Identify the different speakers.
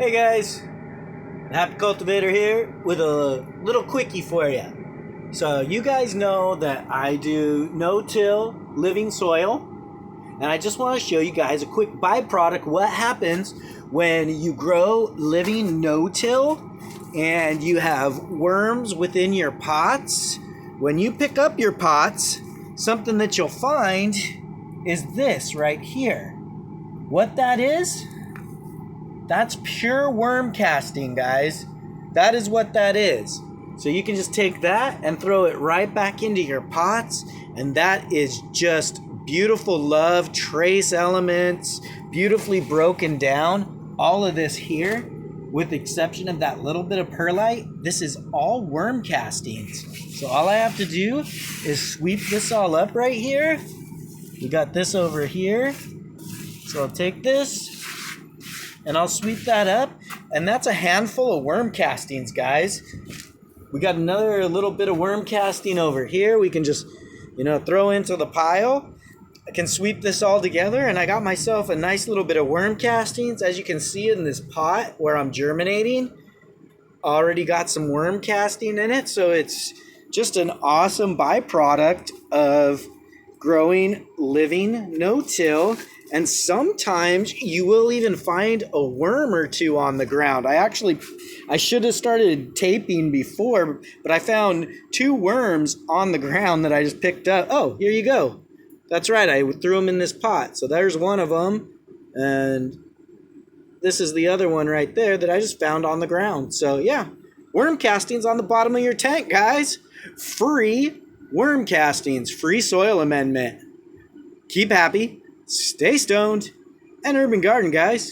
Speaker 1: Hey guys, Happy Cultivator here with a little quickie for you. So you guys know that I do no-till living soil, and I just want to show you guys a quick byproduct what happens when you grow living no-till and you have worms within your pots. When you pick up your pots, something that you'll find is this right here. What that is? That's pure worm casting, guys. That is what that is. So you can just take that and throw it right back into your pots, and that is just beautiful love, trace elements, beautifully broken down. All of this here, with the exception of that little bit of perlite, this is all worm castings. So all I have to do is sweep this all up right here. We got this over here. So I'll take this and I'll sweep that up, and that's a handful of worm castings, guys. We got another little bit of worm casting over here. We can just, throw into the pile. I can sweep this all together, and I got myself a nice little bit of worm castings. As you can see in this pot where I'm germinating, already got some worm casting in it. So it's just an awesome byproduct of growing living no-till. And sometimes you will even find a worm or two on the ground. I should have started taping before, but I found 2 worms on the ground that I just picked up. Oh, here you go. That's right, I threw them in this pot. So there's one of them, and this is the other one right there that I just found on the ground. So yeah, worm castings on the bottom of your tank, guys. Free worm castings, free soil amendment. Keep happy. Stay stoned, and urban garden, guys.